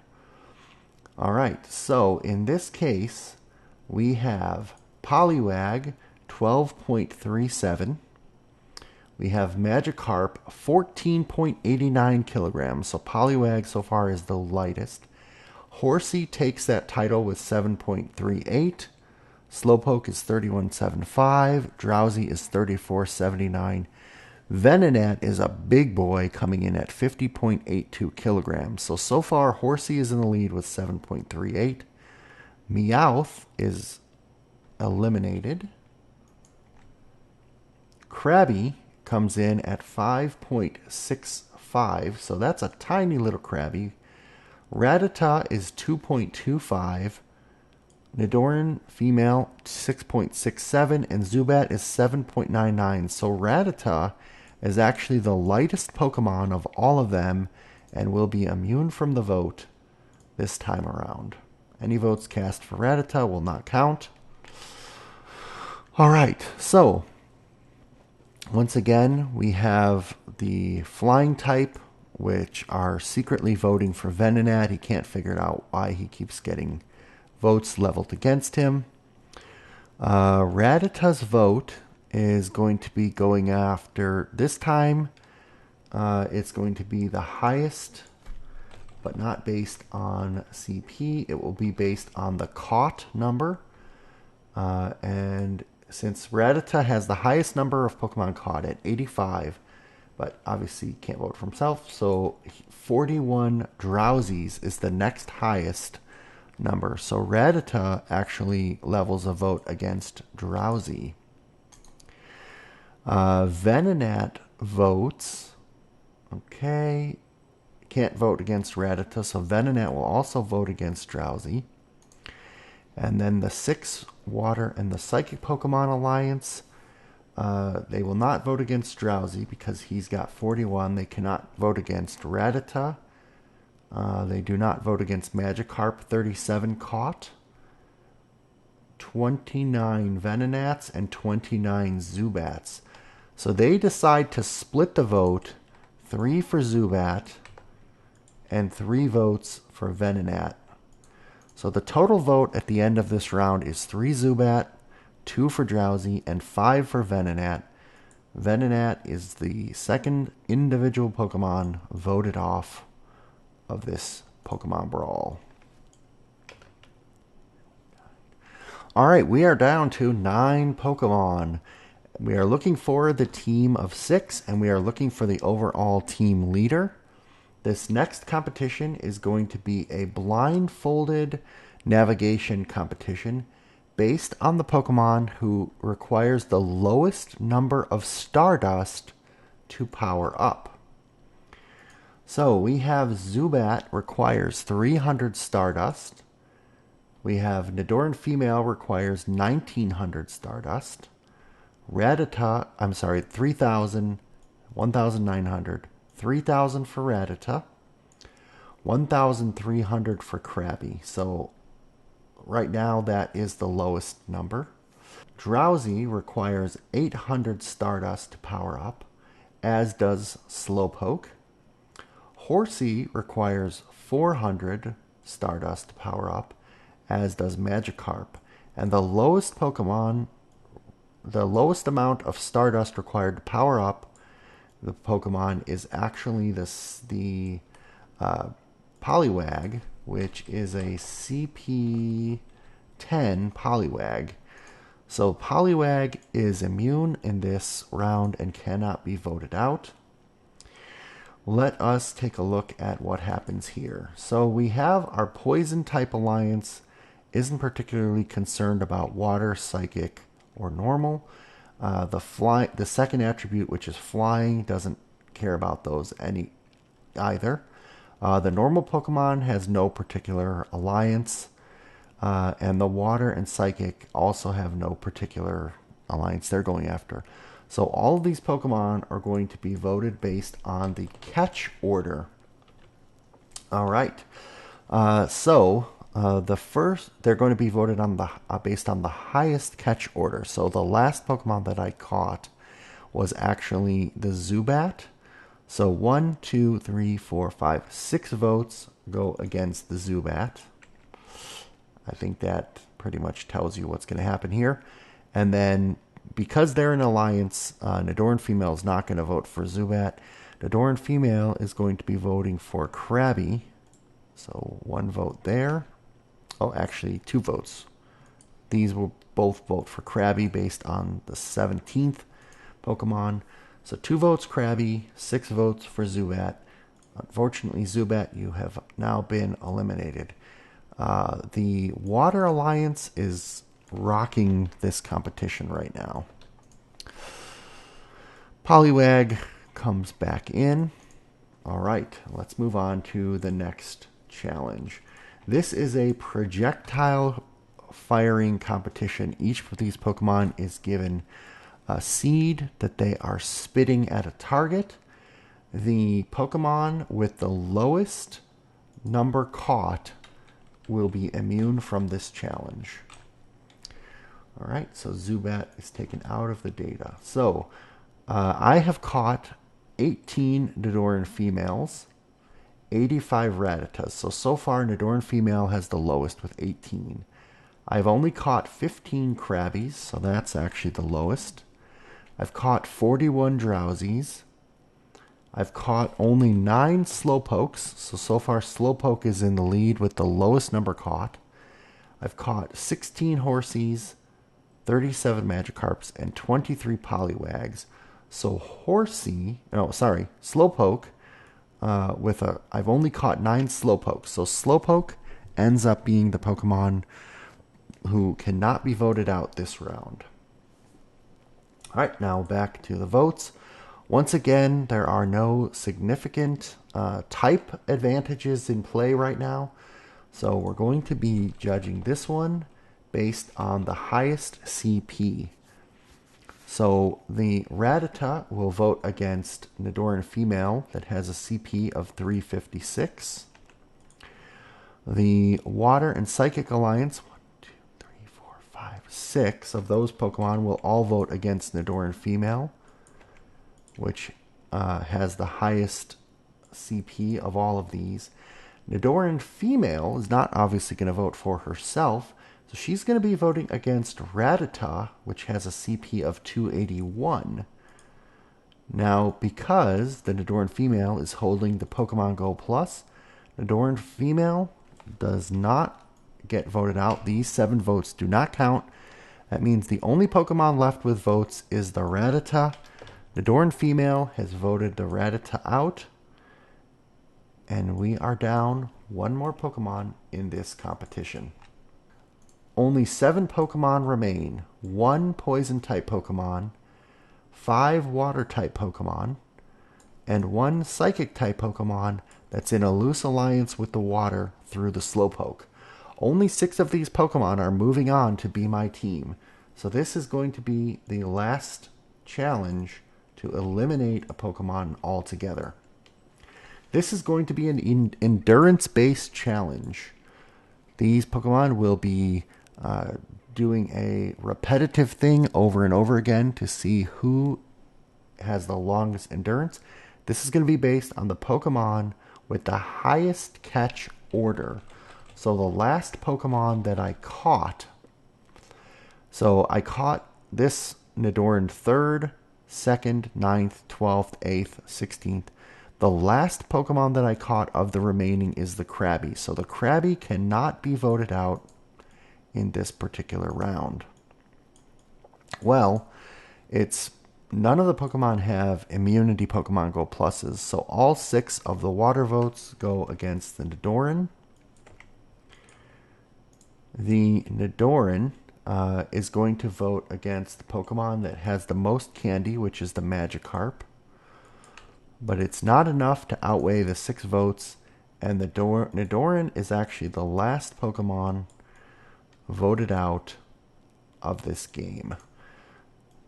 All right, so in this case, we have Poliwag, 12.37. We have Magikarp, 14.89 kilograms. So Poliwag so far is the lightest. Horsey takes that title with 7.38. Slowpoke is 31.75. Drowsy is 34.79. Venonat is a big boy coming in at 50.82 kilograms. So far, Horsey is in the lead with 7.38. Meowth is eliminated. Krabby comes in at 5.65, so that's a tiny little Krabby. Rattata is 2.25. Nidoran female 6.67, and Zubat is 7.99. So Rattata is actually the lightest Pokemon of all of them and will be immune from the vote this time around. Any votes cast for Rattata will not count. All right, so once again, we have the flying type, which are secretly voting for Venonat. He can't figure out why he keeps getting votes leveled against him. Rattata's vote is going to be going after, this time, it's going to be the highest, but not based on CP. It will be based on the caught number. And since Rattata has the highest number of Pokemon caught at 85, but obviously can't vote for himself, so 41 Drowsies is the next highest number. So Rattata actually levels a vote against Drowsy. Venonat votes. Okay. Can't vote against Rattata, so Venonat will also vote against Drowsy. And then the 6 Water and the Psychic Pokemon Alliance, they will not vote against Drowsy because he's got 41. They cannot vote against Rattata. They do not vote against Magikarp, 37 caught. 29 Venonats and 29 Zubats. So they decide to split the vote, 3 for Zubat and 3 votes for Venonat. So the total vote at the end of this round is 3 Zubat, 2 for Drowsy, and 5 for Venonat. Venonat is the second individual Pokemon voted off of this Pokemon Brawl. Alright, we are down to 9 Pokemon. We are looking for the team of 6, and we are looking for the overall team leader. This next competition is going to be a blindfolded navigation competition based on the Pokemon who requires the lowest number of Stardust to power up. So we have Zubat requires 300 Stardust. We have Nidoran Female requires 1900 Stardust. Rattata, 3,000, 1,900. 3,000 for Rattata, 1,300 for Krabby. So right now that is the lowest number. Drowsy requires 800 Stardust to power up, as does Slowpoke. Horsey requires 400 Stardust to power up, as does Magikarp. And the lowest Pokemon, the lowest amount of Stardust required to power up the Pokemon is actually the Poliwag, which is a CP 10 Poliwag. So Poliwag is immune in this round and cannot be voted out. Let us take a look at what happens here. So we have our Poison type alliance isn't particularly concerned about Water, Psychic, or Normal. The second attribute, which is Flying, doesn't care about those either. The normal Pokemon has no particular alliance, and the Water and Psychic also have no particular alliance they're going after. So all of these Pokemon are going to be voted based on the catch order. All right. The first, they're going to be voted on based on the highest catch order. So the last Pokemon that I caught was actually the Zubat. So 1, 2, 3, 4, 5, 6 votes go against the Zubat. I think that pretty much tells you what's going to happen here. And then because they're an alliance, Nidoran Female is not going to vote for Zubat. Nidoran Female is going to be voting for Krabby. So 1 vote there. Oh, actually 2 votes. These will both vote for Krabby based on the 17th Pokemon. So 2 votes Krabby, 6 votes for Zubat. Unfortunately, Zubat, you have now been eliminated. The Water Alliance is rocking this competition right now. Poliwag comes back in. All right, let's move on to the next challenge. This is a projectile firing competition. Each of these Pokemon is given a seed that they are spitting at a target. The Pokemon with the lowest number caught will be immune from this challenge. All right, so Zubat is taken out of the data. So I have caught 18 Nidoran Females, 85 Rattatas. So far, Nidoran Female has the lowest with 18. I've only caught 15 Krabbies, so that's actually the lowest. I've caught 41 Drowsies. I've caught only 9 Slowpokes, so far Slowpoke is in the lead with the lowest number caught. I've caught 16 Horsies, 37 Magikarps, and 23 Poliwags. So Slowpoke, I've only caught 9 Slowpokes. So Slowpoke ends up being the Pokemon who cannot be voted out this round. Alright, now back to the votes. Once again, there are no significant type advantages in play right now. So we're going to be judging this one based on the highest CP. So the Rattata will vote against Nidoran Female that has a CP of 356. The Water and Psychic Alliance, 6 of those Pokemon will all vote against Nidoran Female, which has the highest CP of all of these. Nidoran Female is not obviously going to vote for herself, so she's going to be voting against Rattata, which has a CP of 281. Now, because the Nidoran Female is holding the Pokemon Go Plus, Nidoran Female does not get voted out. These 7 votes do not count. That means the only Pokemon left with votes is the Rattata. Nidoran Female has voted the Rattata out. And we are down 1 more Pokemon in this competition. Only 7 Pokemon remain. 1 Poison-type Pokemon, 5 Water-type Pokemon, and 1 Psychic-type Pokemon that's in a loose alliance with the water through the Slowpoke. Only 6 of these Pokemon are moving on to be my team. So this is going to be the last challenge to eliminate a Pokemon altogether. This is going to be an endurance-based challenge. These Pokemon will be doing a repetitive thing over and over again to see who has the longest endurance. This is going to be based on the Pokemon with the highest catch order. So the last Pokemon that I caught, I caught this Nidoran 3rd, 2nd, 9th, 12th, 8th, 16th. The last Pokemon that I caught of the remaining is the Krabby. So the Krabby cannot be voted out in this particular round. Well, none of the Pokemon have immunity Pokemon Go Pluses. So all 6 of the water votes go against the Nidoran. The Nidoran is going to vote against the Pokemon that has the most candy, which is the Magikarp. But it's not enough to outweigh the 6 votes, and the Nidoran is actually the last Pokemon voted out of this game.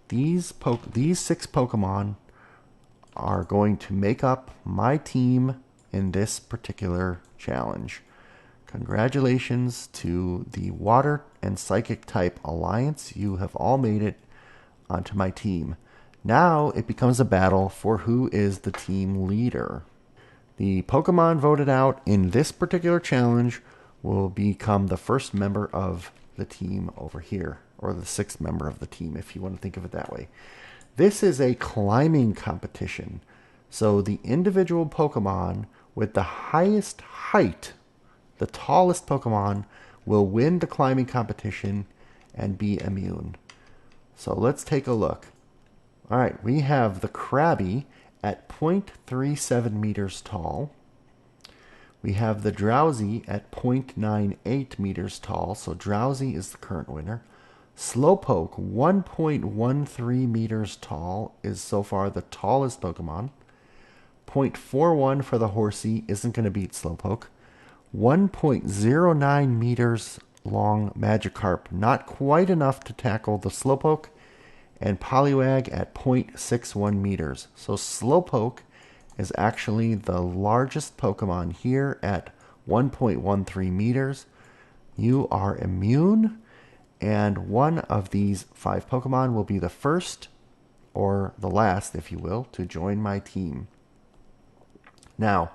These 6 Pokemon are going to make up my team in this particular challenge. Congratulations to the Water and Psychic type Alliance. You have all made it onto my team. Now it becomes a battle for who is the team leader. The Pokemon voted out in this particular challenge will become the first member of the team over here, or the 6th member of the team, if you want to think of it that way. This is a climbing competition, so the individual Pokemon with the highest height, the tallest Pokemon, will win the climbing competition and be immune. So let's take a look. Alright, we have the Krabby at 0.37 meters tall. We have the Drowsy at 0.98 meters tall, so Drowsy is the current winner. Slowpoke, 1.13 meters tall, is so far the tallest Pokemon. 0.41 for the Horsey, isn't going to beat Slowpoke. 1.09 meters long Magikarp, not quite enough to tackle the Slowpoke. And Poliwag at 0.61 meters. So Slowpoke is actually the largest Pokemon here at 1.13 meters. You are immune, and one of these 5 Pokemon will be the first, or the last, if you will, to join my team. Now,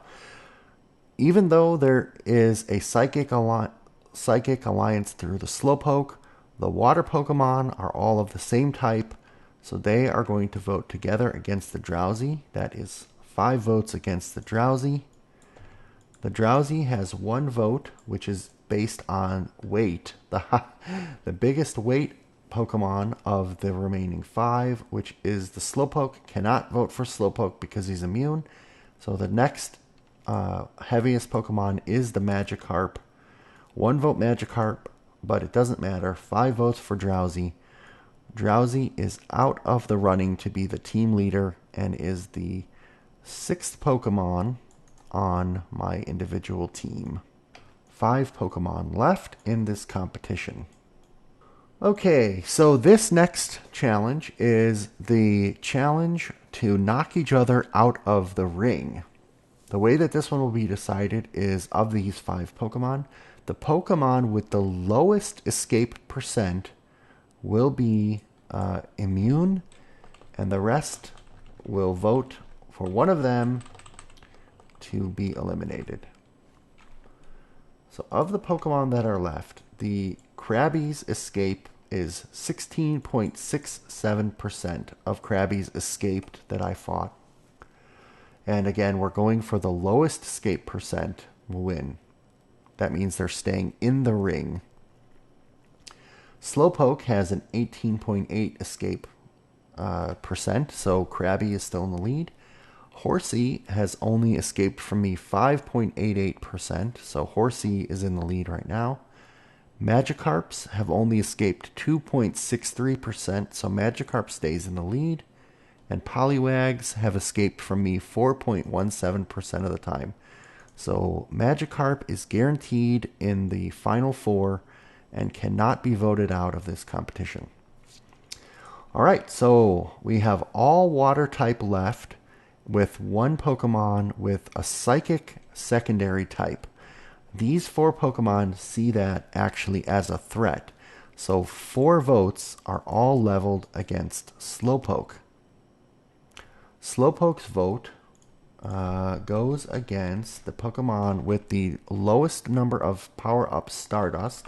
even though there is a Psychic Alliance through the Slowpoke, the Water Pokemon are all of the same type, so they are going to vote together against the Drowsy. That is 5 votes against the Drowsy. The Drowsy has 1 vote, which is based on weight. The biggest weight Pokemon of the remaining 5, which is the Slowpoke, cannot vote for Slowpoke because he's immune. So the next heaviest Pokemon is the Magikarp. 1 vote Magikarp, but it doesn't matter. 5 votes for Drowsy. Drowsy is out of the running to be the team leader and is the 6th Pokemon on my individual team. 5 Pokemon left in this competition. Okay, so this next challenge is the challenge to knock each other out of the ring. The way that this one will be decided is, of these 5 Pokemon, the Pokemon with the lowest escape percent will be immune, and the rest will vote for one of them to be eliminated. So of the Pokemon that are left, the Krabby's escape is 16.67% of Krabby's escaped that I fought. And again, we're going for the lowest escape percent will win. That means they're staying in the ring. Slowpoke has an 18.8 escape percent, so Krabby is still in the lead. Horsey has only escaped from me 5.88%, so Horsey is in the lead right now. Magikarps have only escaped 2.63%, so Magikarp stays in the lead. And Poliwags have escaped from me 4.17% of the time. So Magikarp is guaranteed in the final 4 and cannot be voted out of this competition. Alright, so we have all water type left with 1 Pokemon with a psychic secondary type. These 4 Pokemon see that actually as a threat. So 4 votes are all leveled against Slowpoke. Slowpoke's vote goes against the Pokemon with the lowest number of power-up Stardust,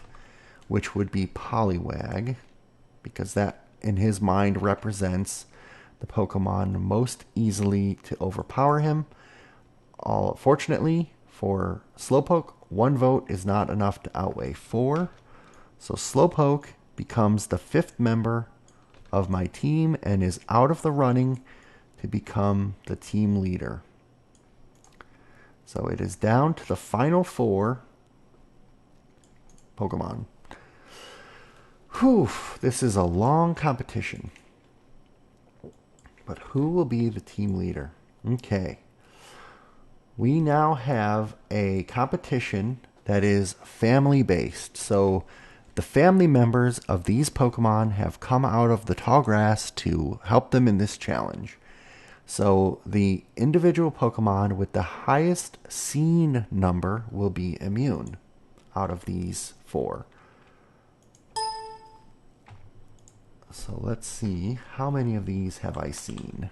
which would be Poliwag, because that, in his mind, represents the Pokemon most easily to overpower him. Fortunately for Slowpoke, 1 vote is not enough to outweigh 4. So Slowpoke becomes the 5th member of my team and is out of the running to become the team leader. So it is down to the final 4 Pokemon. Whew, this is a long competition. But who will be the team leader? Okay. We now have a competition that is family-based. So the family members of these Pokemon have come out of the tall grass to help them in this challenge. So the individual Pokemon with the highest seen number will be immune out of these 4. So let's see, how many of these have I seen?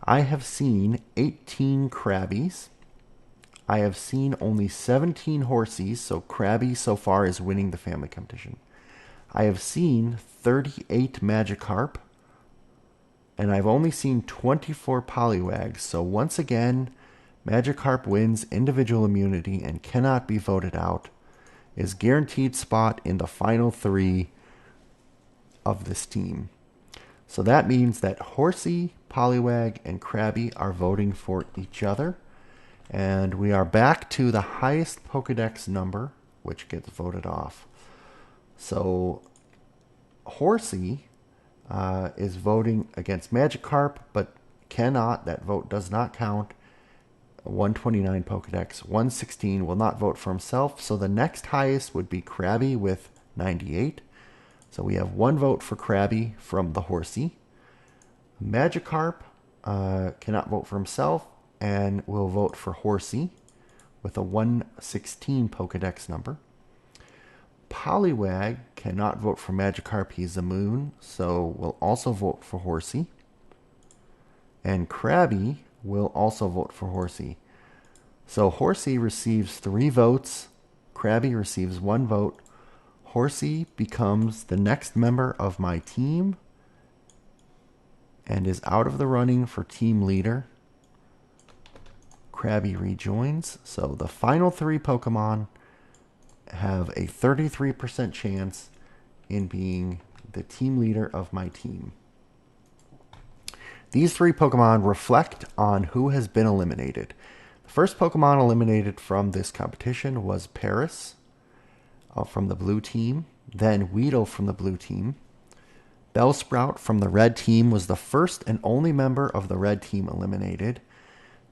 I have seen 18 Krabbies. I have seen only 17 Horsies, so Krabby so far is winning the family competition. I have seen 38 Magikarp, and I've only seen 24 Poliwags, so once again, Magikarp wins individual immunity and cannot be voted out, is guaranteed spot in the final 3 of this team. So that means that Horsey, Poliwag, and Krabby are voting for each other. And we are back to the highest Pokedex number, which gets voted off. So Horsey is voting against Magikarp, but cannot. That vote does not count. 129 Pokedex. 116 will not vote for himself. So the next highest would be Krabby with 98. So we have 1 vote for Krabby from the Horsey. Magikarp cannot vote for himself and will vote for Horsey with a 116 Pokedex number. Poliwag cannot vote for Magikarp, he's immune, so will also vote for Horsey. And Krabby will also vote for Horsey. So Horsey receives 3 votes, Krabby receives 1 vote. Horsey becomes the next member of my team and is out of the running for team leader. Krabby rejoins. So the final 3 Pokemon have a 33% chance in being the team leader of my team. These 3 Pokemon reflect on who has been eliminated. The first Pokemon eliminated from this competition was Paris from the blue team, then Weedle from the blue team. Bellsprout from the red team was the first and only member of the red team eliminated.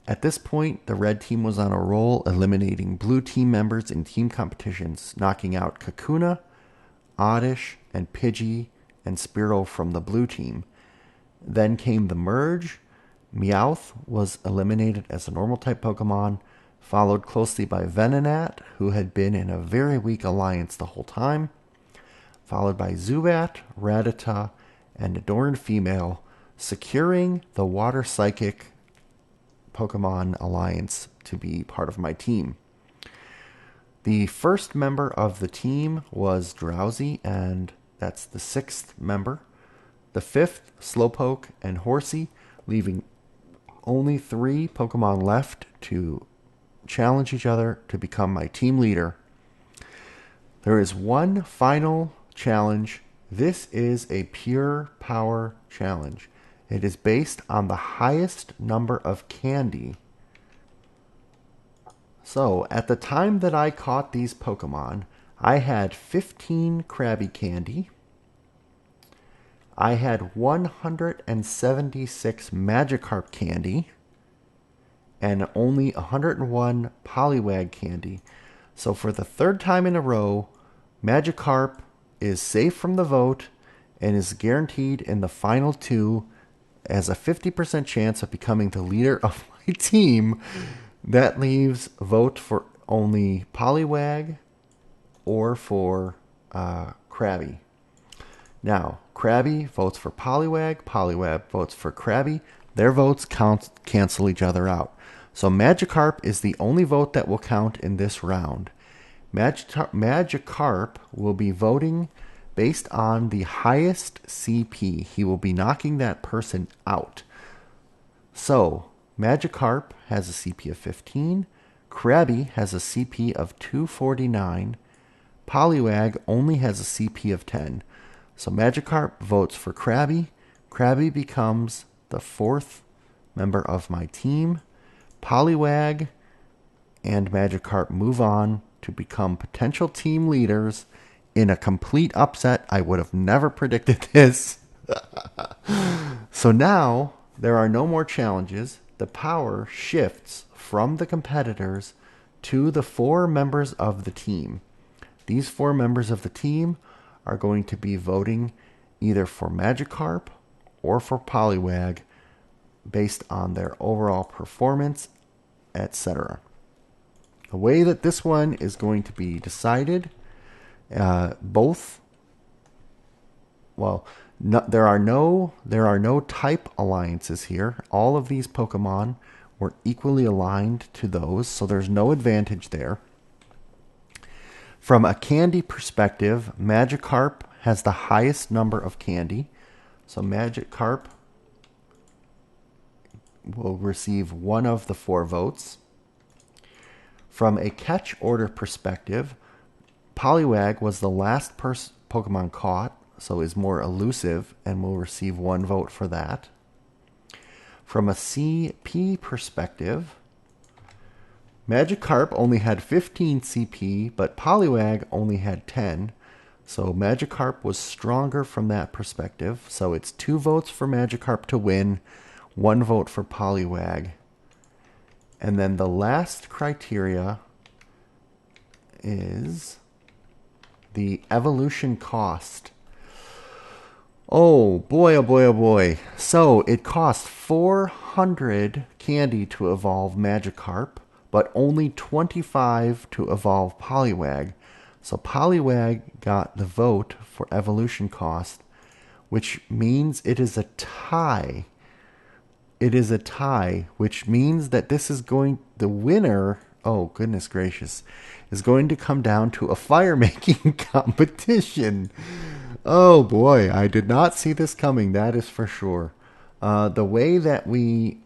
At this point, the red team was on a roll, eliminating blue team members in team competitions, knocking out Kakuna, Oddish, and Pidgey and Spearow from the blue team. Then came the merge. Meowth was eliminated as a normal type Pokemon, followed closely by Venonat, who had been in a very weak alliance the whole time, followed by Zubat, Rattata, and Adorned Female, securing the Water Psychic Pokemon Alliance to be part of my team. The first member of the team was Drowsy, and that's the 6th member. The 5th, Slowpoke and Horsey, leaving only 3 Pokemon left to challenge each other to become my team leader. There is one final challenge. This is a pure power challenge. It is based on the highest number of candy. So, at the time that I caught these Pokemon, I had 15 Krabby Candy. I had 176 Magikarp Candy. And only 101 Poliwag Candy. So for the 3rd time in a row, Magikarp is safe from the vote and is guaranteed in the final 2 as a 50% chance of becoming the leader of my team. That leaves vote for only Poliwag or for Krabby. Now, Krabby votes for Poliwag, Poliwag votes for Krabby. Their votes cancel each other out. So Magikarp is the only vote that will count in this round. Magikarp will be voting based on the highest CP. He will be knocking that person out. So Magikarp has a CP of 15. Krabby has a CP of 249. Poliwag only has a CP of 10. So Magikarp votes for Krabby. Krabby becomes the 4th member of my team. Poliwag and Magikarp move on to become potential team leaders in a complete upset. I would have never predicted this. So now there are no more challenges. The power shifts from the competitors to the 4 members of the team. These 4 members of the team are going to be voting either for Magikarp or for Poliwag based on their overall performance, etc. The way that this one is going to be decided, there are no type alliances here. All of these Pokemon were equally aligned to those, so there's no advantage there. From a candy perspective, Magikarp has the highest number of candy, so Magikarp will receive 1 of the 4 votes. From a catch order perspective, Poliwag was the last Pokemon caught, so is more elusive and will receive 1 vote for that. From a CP perspective, Magikarp only had 15 CP, but Poliwag only had 10. So Magikarp was stronger from that perspective. So it's 2 votes for Magikarp to win, 1 vote for Poliwag. And then the last criteria is the evolution cost. Oh boy, oh boy, oh boy. So it cost 400 candy to evolve Magikarp, but only 25 to evolve Poliwag. So Poliwag got the vote for evolution cost, which means it is a tie. It is a tie, which means that the winner, oh goodness gracious, is going to come down to a fire making competition. Oh boy, I did not see this coming, that is for sure. The way that we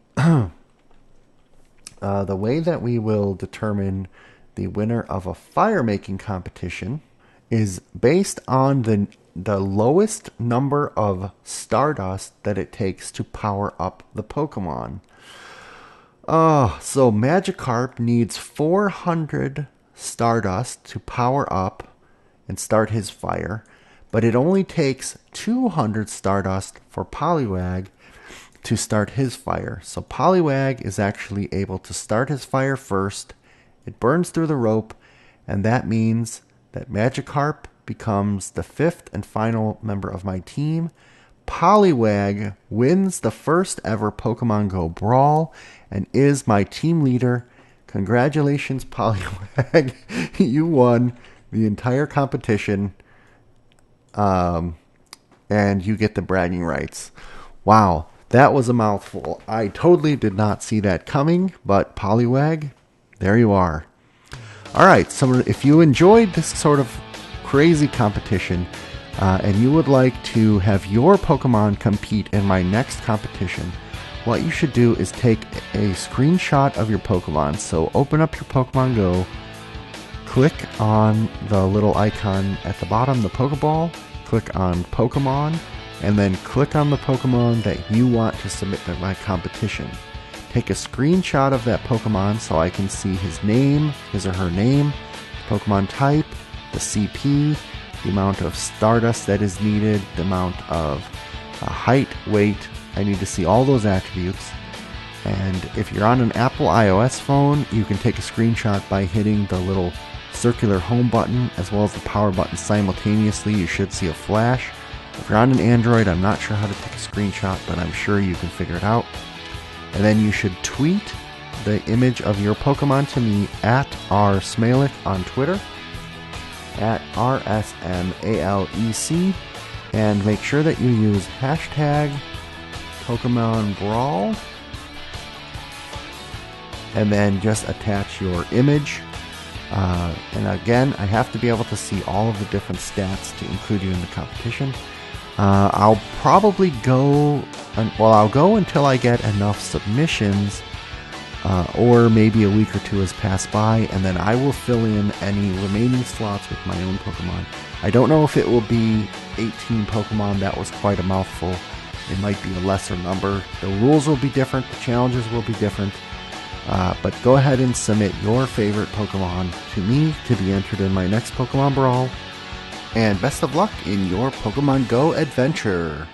the way that we will determine the winner of a fire making competition is based on the lowest number of Stardust that it takes to power up the Pokemon. So Magikarp needs 400 Stardust to power up and start his fire, but it only takes 200 Stardust for Poliwag to start his fire. So Poliwag is actually able to start his fire first. It burns through the rope, and that means that Magikarp becomes the 5th and final member of my team. Poliwag wins the first ever Pokemon GO Brawl and is my team leader. Congratulations, Poliwag. You won the entire competition, and you get the bragging rights. Wow, that was a mouthful. I totally did not see that coming, but Poliwag, there you are. All right, so if you enjoyed this sort of crazy competition, and you would like to have your Pokemon compete in my next competition, what you should do is take a screenshot of your Pokemon. So open up your Pokemon Go, click on the little icon at the bottom, the Pokeball, click on Pokemon, and then click on the Pokemon that you want to submit to my competition. Take a screenshot of that Pokemon so I can see his name, his or her name, Pokemon type, the CP, the amount of Stardust that is needed, the amount of height, weight. I need to see all those attributes. And if you're on an Apple iOS phone, you can take a screenshot by hitting the little circular home button as well as the power button simultaneously. You should see a flash. If you're on an Android, I'm not sure how to take a screenshot, but I'm sure you can figure it out. And then you should tweet the image of your Pokemon to me at rsmalek on Twitter, at RSMALEC, and make sure that you use hashtag Pokemon Brawl, and then just attach your image. And again, I have to be able to see all of the different stats to include you in the competition. I'll probably go, I'll go until I get enough submissions, or maybe a week or two has passed by, and then I will fill in any remaining slots with my own Pokemon. I don't know if it will be 18 Pokemon. That was quite a mouthful. It might be a lesser number. The rules will be different. The challenges will be different. But go ahead and submit your favorite Pokemon to me to be entered in my next Pokemon Brawl. And best of luck in your Pokemon Go adventure!